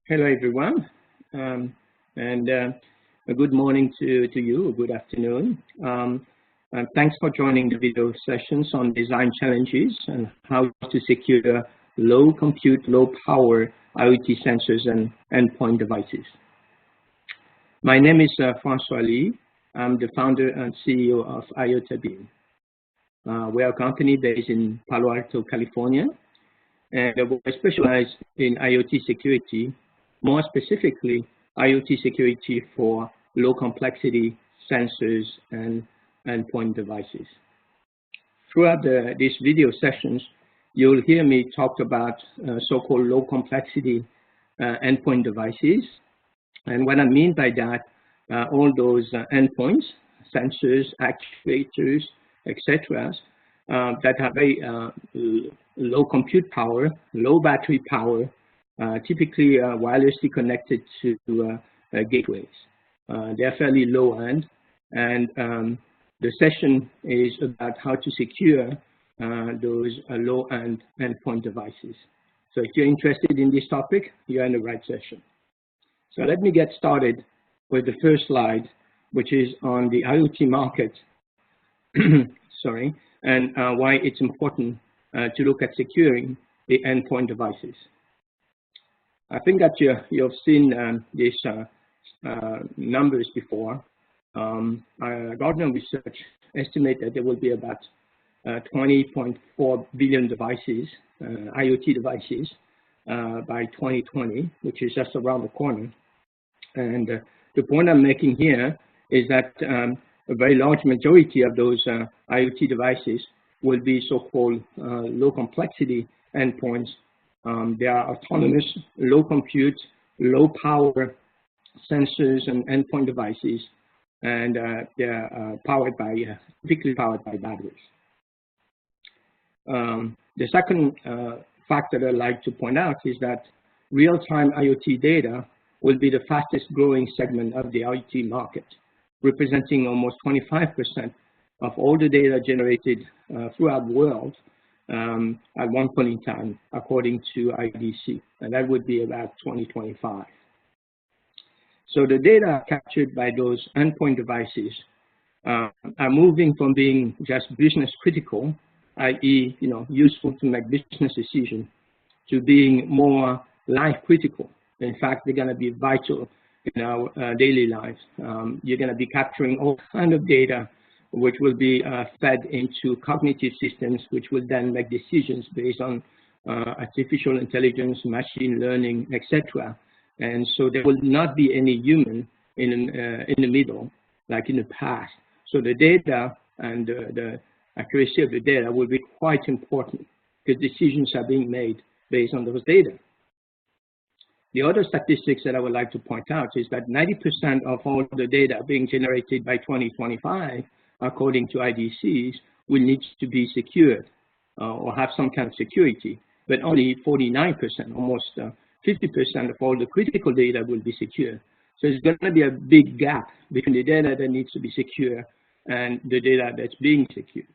Hello, everyone, and a good morning to you, a good afternoon. And thanks for joining the video sessions on design challenges and how to secure low compute, low power IoT sensors and endpoint devices. My name is François Lee. I'm the founder and CEO of IoT Live. We are a company based in Palo Alto, California, and we specialize in IoT security. More specifically, IoT security for low complexity sensors and endpoint devices. Throughout these video sessions, you'll hear me talk about so-called low complexity endpoint devices. And what I mean by that, all those endpoints, sensors, actuators, etc., that have very low compute power, low battery power, typically wirelessly connected to gateways. They're fairly low end, and the session is about how to secure those low end endpoint devices. So if you're interested in this topic, you're in the right session. So let me get started with the first slide, which is on the IoT market, sorry, and why it's important to look at securing the endpoint devices. I think that you've seen these numbers before. Gartner Research estimates that there will be about 20.4 billion devices, IoT devices, by 2020, which is just around the corner. And the point I'm making here is that a very large majority of those IoT devices will be so-called low complexity endpoints. They are autonomous, low compute, low power sensors and endpoint devices, and they're typically powered by batteries. The second fact that I'd like to point out is that real-time IoT data will be the fastest growing segment of the IoT market, representing almost 25% of all the data generated throughout the world at one point in time, according to IDC, and that would be about 2025. So the data captured by those endpoint devices are moving from being just business critical, i.e., useful to make business decisions, to being more life critical. In fact, they're going to be vital in our daily lives. You're going to be capturing all kinds of data which will be fed into cognitive systems, which will then make decisions based on artificial intelligence, machine learning, etc. And so there will not be any human in the middle, like in the past. So the data and the accuracy of the data will be quite important because decisions are being made based on those data. The other statistics that I would like to point out is that 90% of all the data being generated by 2025, according to IDCs, will need to be secured or have some kind of security, but only 49%, almost 50% of all the critical data will be secure. So there's going to be a big gap between the data that needs to be secure and the data that's being secured.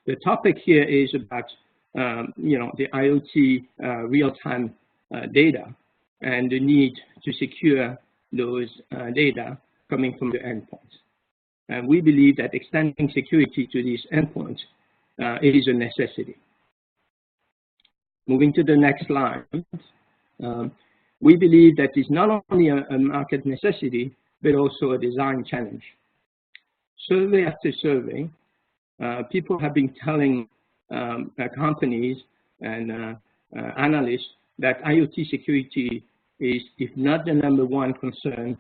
The topic here is about the IoT real-time data and the need to secure those data coming from the endpoints. And we believe that extending security to these endpoints is a necessity. Moving to the next slide, we believe that it's not only a market necessity, but also a design challenge. Survey after survey, people have been telling companies and analysts that IoT security is, if not the #1 concern,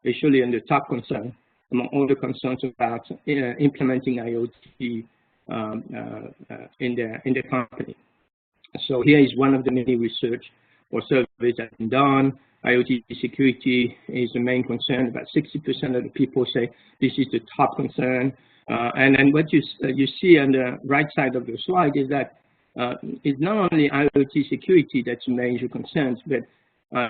actually in the top concern among all the concerns about implementing IoT in the company. So here is one of the many research or surveys that have been done. IoT security is the main concern. About 60% of the people say this is the top concern. And then what you see on the right side of the slide is that it's not only IoT security that's a major concern, but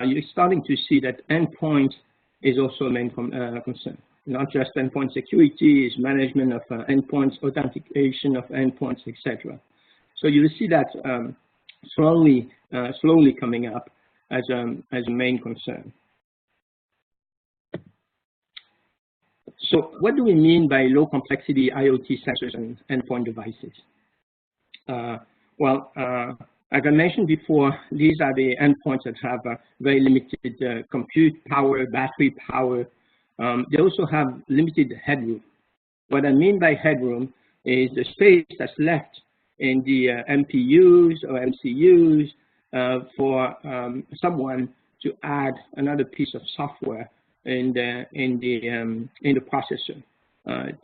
you're starting to see that endpoint is also a main concern. Not just endpoint security, is management of endpoints, authentication of endpoints, etc. So you will see that slowly coming up as a main concern. So what do we mean by low complexity IoT sensors and endpoint devices? As I mentioned before, these are the endpoints that have very limited compute power, battery power. They also have limited headroom. What I mean by headroom is the space that's left in the MPUs or MCUs for someone to add another piece of software in the processor.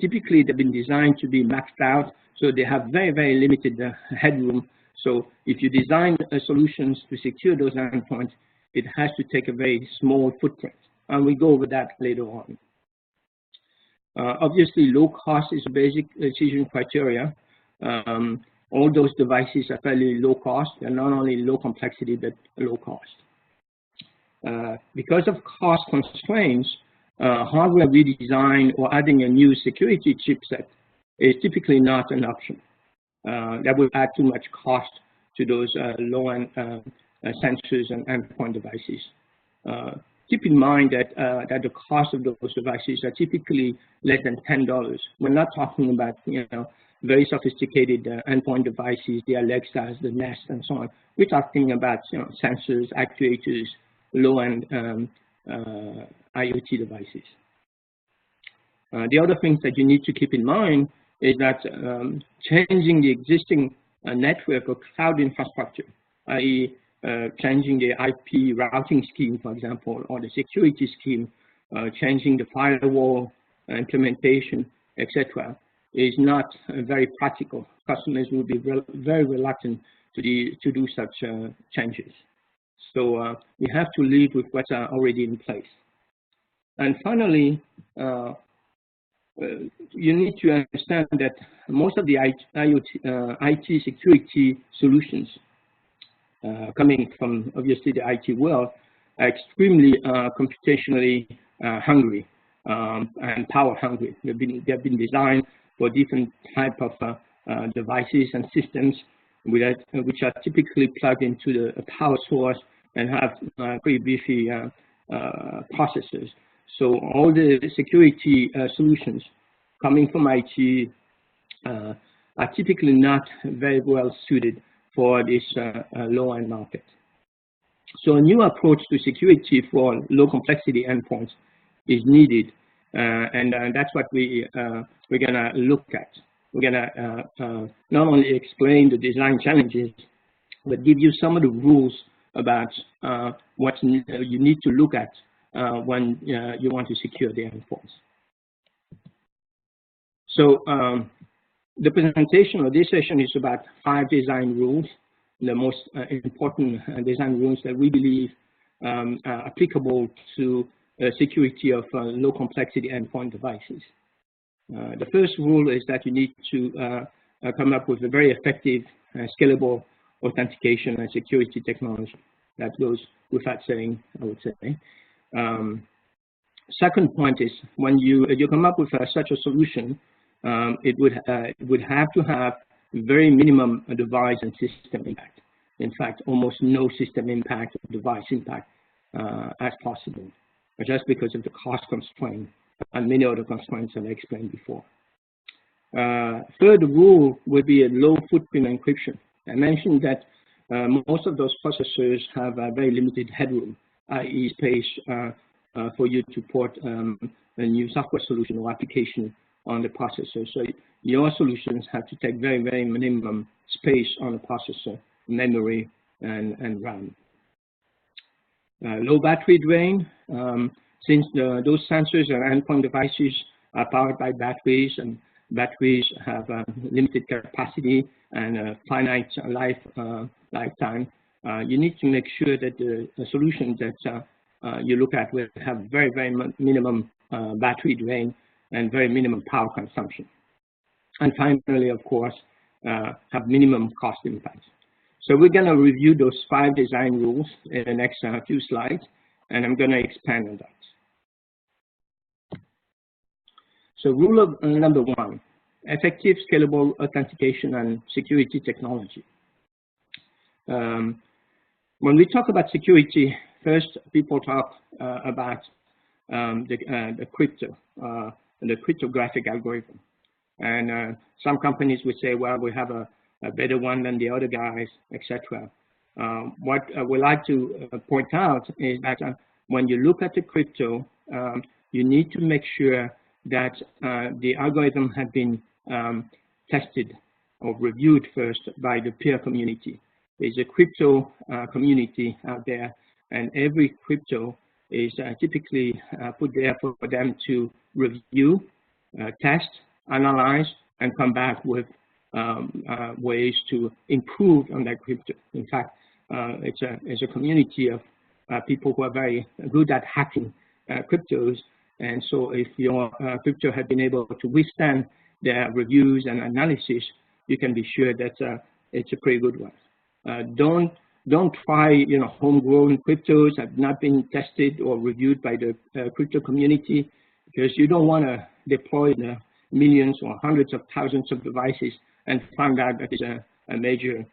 Typically, they've been designed to be maxed out, so they have very, very limited headroom. So if you design solutions to secure those endpoints, it has to take a very small footprint. And we go over that later on. Obviously, low cost is a basic decision criteria. All those devices are fairly low cost. They're not only low complexity, but low cost. Because of cost constraints, hardware redesign or adding a new security chipset is typically not an option. That would add too much cost to those low-end sensors and endpoint devices. Keep in mind that, that the cost of those devices are typically less than $10. We're not talking about, very sophisticated endpoint devices, the Alexas, the Nest, and so on. We're talking about, sensors, actuators, low-end IoT devices. The other things that you need to keep in mind is that changing the existing network or cloud infrastructure, i.e., changing the IP routing scheme, for example, or the security scheme, changing the firewall implementation, etc., is not very practical. Customers will be very reluctant to do such changes. So we have to live with what's already in place. And finally, you need to understand that most of the IT security solutions coming from, obviously, the IT world are extremely computationally hungry and power hungry. They've been designed for different type of devices and systems which are typically plugged into the power source and have pretty beefy processors. So all the security solutions coming from IT are typically not very well suited for this low-end market. So a new approach to security for low complexity endpoints is needed, and that's what we're gonna look at. We're gonna not only explain the design challenges, but give you some of the rules about what you need to look at when you want to secure the endpoints. So the presentation of this session is about 5 design rules, the most important design rules that we believe are applicable to security of low complexity endpoint devices. The first rule is that you need to come up with a very effective, scalable authentication and security technology. That goes without saying, I would say. Second point is when you come up with such a solution, it would have to have very minimum device and system impact. In fact, almost no system impact or device impact as possible, just because of the cost constraint and many other constraints that I explained before. Third rule would be a low footprint encryption. I mentioned that most of those processors have a very limited headroom, i.e. space for you to port a new software solution or application on the processor. So your solutions have to take very, very minimum space on the processor, memory, and RAM. Low battery drain. Since those sensors and endpoint devices are powered by batteries, and batteries have limited capacity and a finite lifetime, you need to make sure that the solution that you look at will have very, very minimum battery drain and very minimum power consumption. And finally, of course, have minimum cost impact. So we're going to review those 5 design rules in the next few slides, and I'm going to expand on that. So rule of number 1, effective scalable authentication and security technology. When we talk about security, first people talk about the crypto, the cryptographic algorithm. And some companies would say, well, we have a better one than the other guys, etc. What I would like to point out is that when you look at the crypto, you need to make sure that the algorithm had been tested or reviewed first by the peer community. There's a crypto community out there, and every crypto is typically put there for them to review, test, analyze, and come back with ways to improve on that crypto. In fact, it's a community of people who are very good at hacking cryptos. And so if your crypto had been able to withstand their reviews and analysis, you can be sure that it's a pretty good one. Don't try, homegrown cryptos that have not been tested or reviewed by the crypto community, because you don't want to deploy millions or hundreds of thousands of devices and find out that there's a major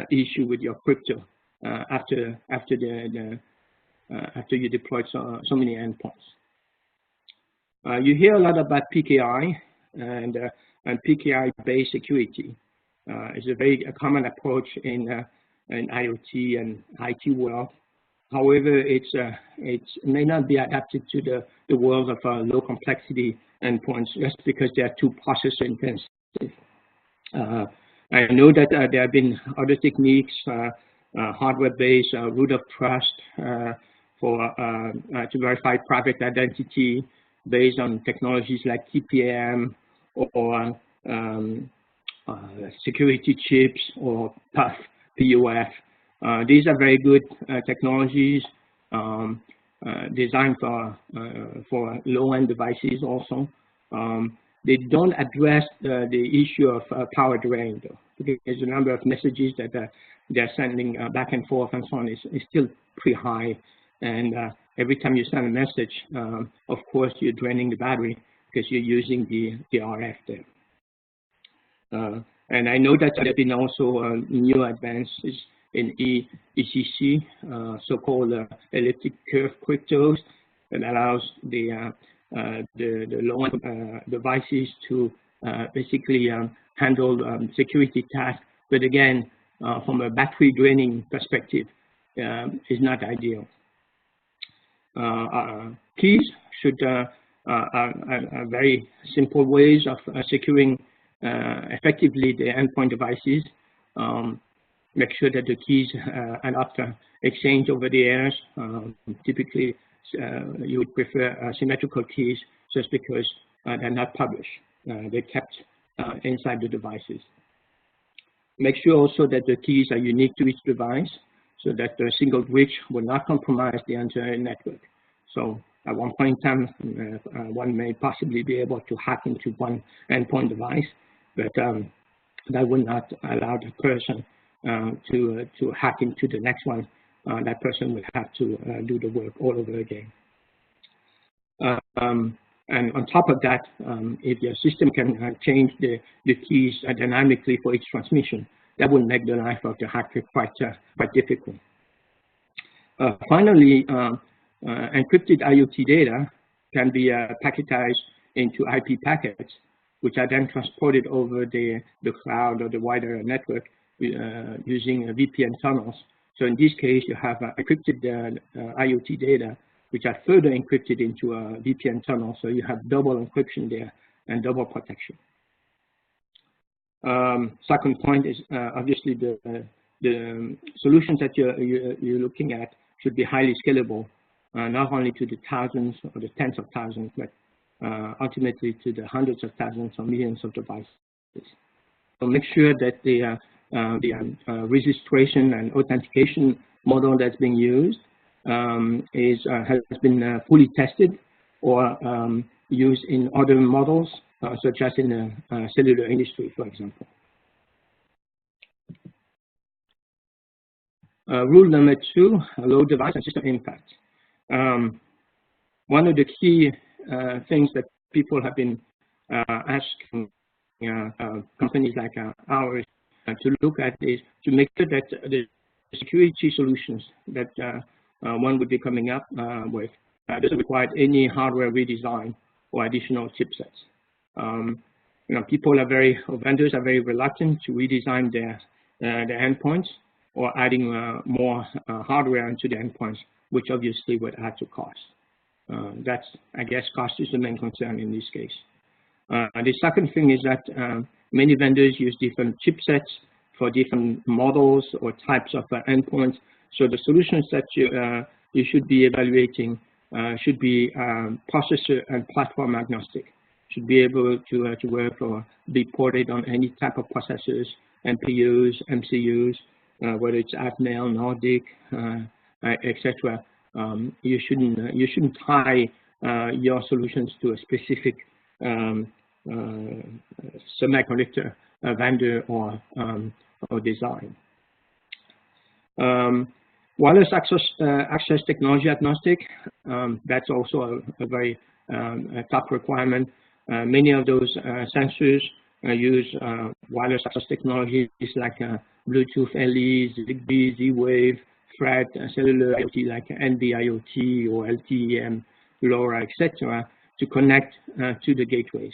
issue with your crypto after you deployed so many endpoints. You hear a lot about PKI, and PKI-based security is a very common approach in IoT and IT world. However, it may not be adapted to the world of low complexity endpoints just because they are too processor intensive. I know that there have been other techniques, hardware-based root of trust to verify private identity based on technologies like TPM or security chips or PUF. These are very good technologies designed for low-end devices also. They don't address the issue of power drain, though, because the number of messages that they're sending back and forth and so on is still pretty high. And every time you send a message, of course, you're draining the battery because you're using the RF there. And I know that there have been also new advances in ECC, so-called elliptic curve cryptos, that allows the low-end devices to basically handle security tasks. But again, from a battery draining perspective, is not ideal. Keys should are very simple ways of securing effectively the endpoint devices. Make sure that the keys are not exchanged over the airs. Typically, you would prefer symmetrical keys just because they're not published. They're kept inside the devices. Make sure also that the keys are unique to each device so that the single breach will not compromise the entire network. So at one point in time, one may possibly be able to hack into one endpoint device, but that will not allow the person to hack into the next one. That person will have to do the work all over again. And on top of that, if your system can change the keys dynamically for each transmission, that will make the life of the hacker quite difficult. Finally, encrypted IoT data can be packetized into IP packets, which are then transported over the cloud or the wider network using VPN tunnels. So in this case, you have encrypted IoT data, which are further encrypted into a VPN tunnel. So you have double encryption there and double protection. Second point is obviously the solutions that you're looking at should be highly scalable, not only to the thousands or the tens of thousands, but ultimately to the hundreds of thousands or millions of devices. So make sure that the registration and authentication model that's being used has been fully tested or used in other models, such as in the cellular industry, for example. Rule number 2, low device and system impact. One of the key things that people have been asking companies like ours to look at is to make sure that security solutions that one would be coming up with doesn't require any hardware redesign or additional chipsets. Vendors are very reluctant to redesign their endpoints or adding more hardware into the endpoints, which obviously would add to cost. I guess cost is the main concern in this case. The second thing is that many vendors use different chipsets for different models or types of endpoints. So the solutions that you should be evaluating should be processor and platform agnostic. Should be able to work or be ported on any type of processors, NPUs, MCUs, whether it's Atmel, Nordic, etc. You shouldn't tie your solutions to a specific semiconductor vendor or design. Wireless access technology agnostic. That's also a very top requirement. Many of those sensors use wireless access technologies like Bluetooth LE, Zigbee, Z-Wave, Thread, cellular IoT like NB-IoT or LTE-M, LoRa, etc. to connect to the gateways.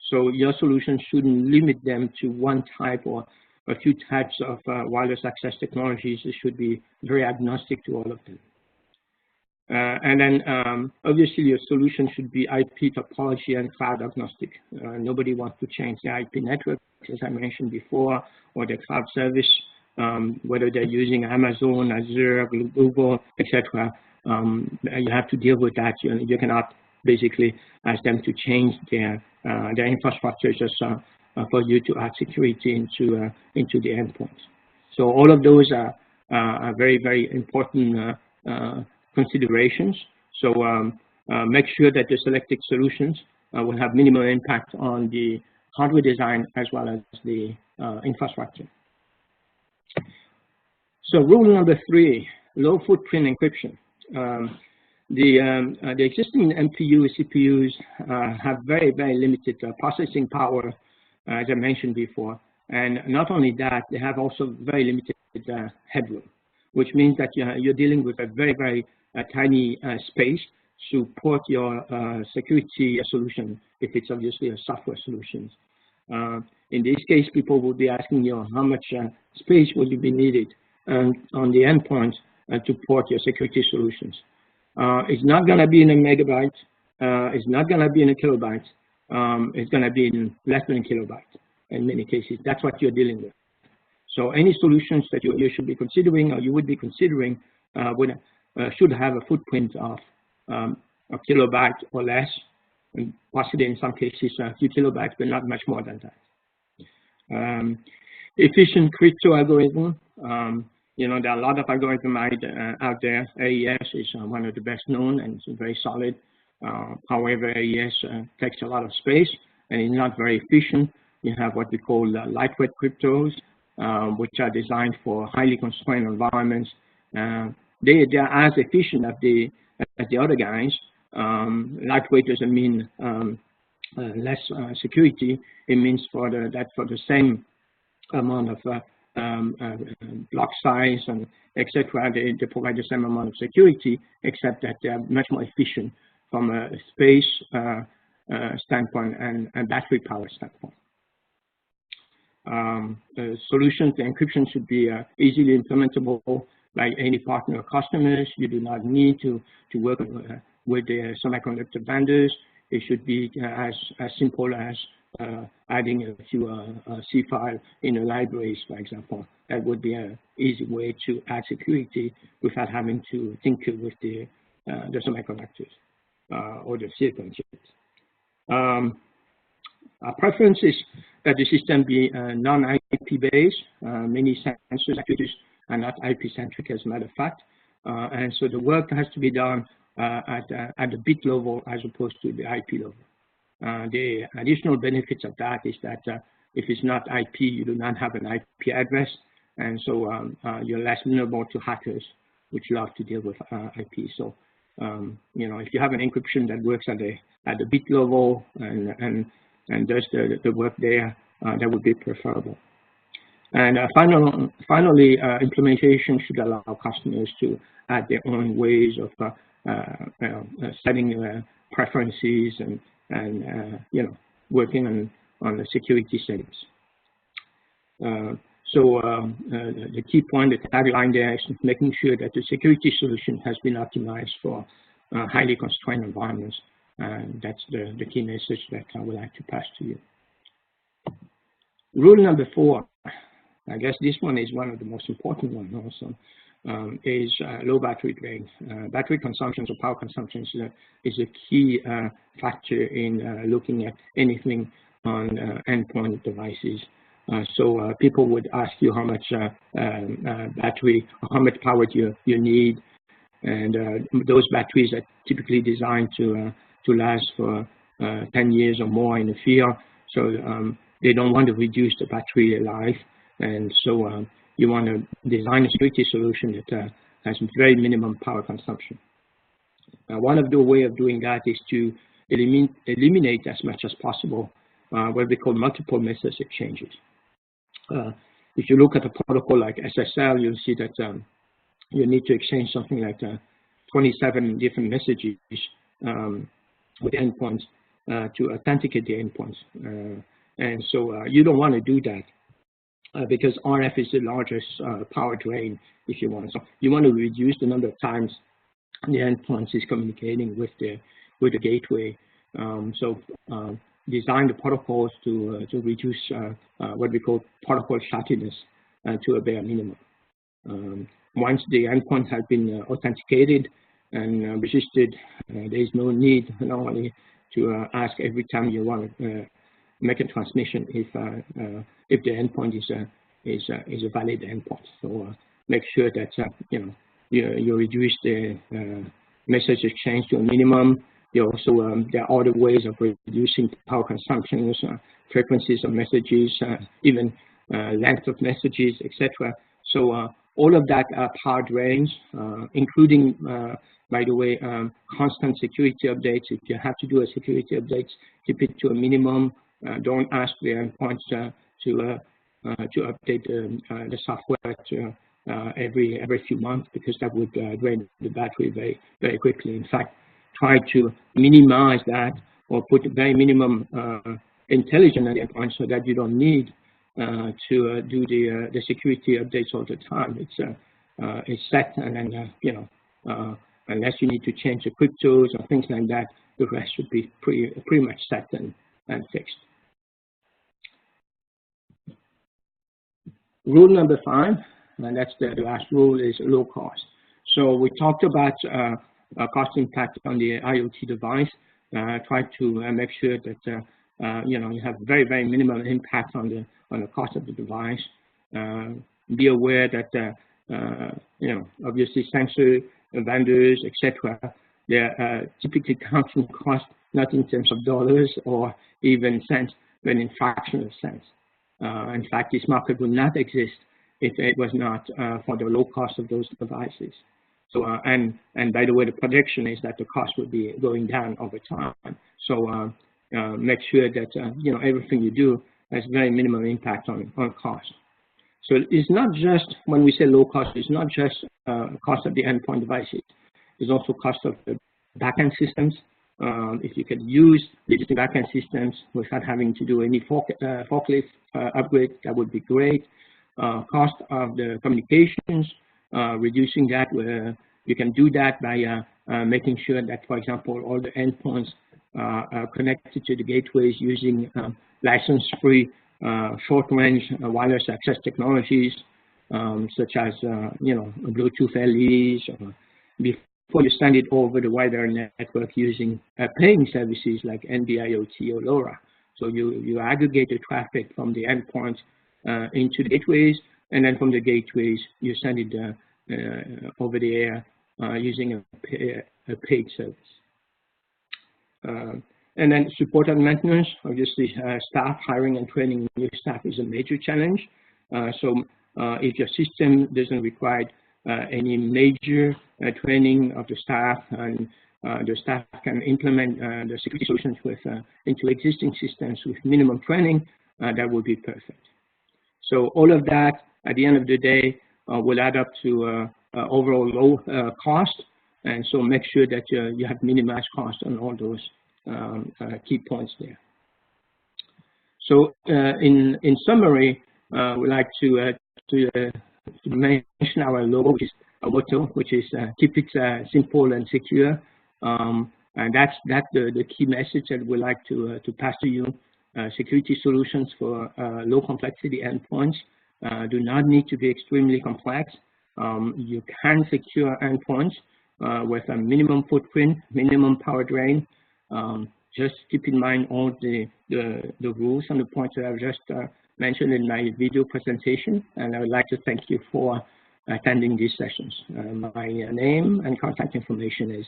So your solution shouldn't limit them to one type or a few types of wireless access technologies. It should be very agnostic to all of them. And then obviously your solution should be IP topology and cloud agnostic. Nobody wants to change the IP network, as I mentioned before, or the cloud service, whether they're using Amazon, Azure, Google, etc. You have to deal with that. You cannot basically ask them to change their infrastructure just for you to add security into the endpoints. So all of those are very, very important considerations. So make sure that the selected solutions will have minimal impact on the hardware design as well as the infrastructure. So rule number 3, low footprint encryption. The existing MPU CPUs have very, very limited processing power, as I mentioned before. And not only that, they have also very limited headroom, which means that you're dealing with a very, very tiny space to port your security solution, if it's obviously a software solution. In this case, people will be asking you how much space will you be needed on the endpoint to port your security solutions. It's not going to be in a megabyte. It's not going to be in a kilobyte. It's going to be in less than a kilobyte in many cases. That's what you're dealing with. So any solutions that you should be considering or you would be considering should have a footprint of a kilobyte or less, and possibly in some cases a few kilobytes, but not much more than that. Efficient crypto algorithm. There are a lot of algorithms out there. AES is one of the best known and it's very solid. However, AES takes a lot of space and is not very efficient. You have what we call lightweight cryptos, which are designed for highly constrained environments. They are as efficient as the other guys. Lightweight doesn't mean less security. It means that for the same amount of block size and etc. They provide the same amount of security, except that they are much more efficient from a space standpoint and battery power standpoint. The solutions, the encryption should be easily implementable by any partner or customers. You do not need to work with the semiconductor vendors. It should be as simple as adding a few C file in a libraries, for example. That would be an easy way to add security without having to think with the semiconductors or the silicon chips. Our preference is that the system be non-IP based. Many sensors actually are not IP centric, as a matter of fact, and so the work has to be done at the bit level as opposed to the IP level. The additional benefits of that is that if it's not IP, you do not have an IP address, and so you're less vulnerable to hackers, which love to deal with IP. So if you have an encryption that works at the bit level and does the work there, that would be preferable. And finally, implementation should allow customers to add their own ways of setting preferences and working on the security settings. The key point, the tagline there is making sure that the security solution has been optimized for highly constrained environments. And that's the key message that I would like to pass to you. Rule number 4, I guess this one is one of the most important ones also, is low battery drain. Battery consumption or power consumption is a key factor in looking at anything on endpoint devices. So people would ask you how much battery, how much power do you need, and those batteries are typically designed to last for 10 years or more in the field. So they don't want to reduce the battery life, and so you want to design a security solution that has very minimum power consumption. One of the way of doing that is to eliminate as much as possible what we call multiple message exchanges. If you look at a protocol like SSL, you'll see that you need to exchange something like 27 different messages with endpoints to authenticate the endpoints. And so you don't want to do that because RF is the largest power drain, if you want. So you want to reduce the number of times the endpoints is communicating with the gateway. Design the protocols to reduce what we call protocol shottiness to a bare minimum. Once the endpoint has been authenticated and registered, there is no need normally to ask every time you want to make a transmission if the endpoint is a valid endpoint. So make sure that you reduce the message exchange to a minimum. You also there are other ways of reducing power consumption, frequencies of messages, even length of messages, etc. So all of that are power drains, including, by the way, constant security updates. If you have to do a security update, keep it to a minimum. Don't ask the endpoints to update the software to, every few months, because that would drain the battery very, very quickly. In fact, try to minimize that or put a very minimum intelligence at the endpoint so that you don't need to do the security updates all the time. It's set, and then unless you need to change the cryptos or things like that, the rest should be pretty much set and fixed. Rule number 5, and that's the last rule, is low cost. So we talked about cost impact on the IoT device. Try to make sure that you have very, very minimal impact on the cost of the device. Be aware that obviously sensor vendors, etc., they're typically counting cost not in terms of dollars or even cents, but in fractional cents. In fact, this market would not exist if it was not for the low cost of those devices. So, and by the way, the projection is that the cost will be going down over time. So make sure that everything you do has very minimal impact on cost. So it's not just, when we say low cost, it's not just cost of the endpoint devices. It's also cost of the backend systems. If you could use the backend systems without having to do any forklift upgrade, that would be great. Cost of the communications, reducing that. You can do that by making sure that, for example, all the endpoints are connected to the gateways using license-free short-range wireless access technologies, such as Bluetooth LEs. Before you send it over the wider network using paying services like NB-IoT or LoRa. So you aggregate the traffic from the endpoints into the gateways, and then from the gateways you send it over the air using a paid service. And then support and maintenance. Obviously, staff hiring and training new staff is a major challenge. So if your system doesn't require any major training of the staff, and the staff can implement the security solutions into existing systems with minimum training, that would be perfect. So all of that, at the end of the day, will add up to overall low cost. And so make sure that you have minimized cost on all those key points there. So in summary, we'd like to mention our logo, which is a motto, which is keep it simple and secure. And that's the key message that we'd like to pass to you. Security solutions for low complexity endpoints do not need to be extremely complex. You can secure endpoints with a minimum footprint, minimum power drain. Just keep in mind all the rules and the points that I've just mentioned in my video presentation. And I would like to thank you for attending these sessions. My name and contact information is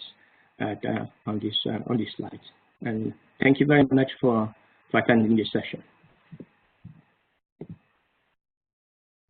on these slides. And thank you very much for attending this session.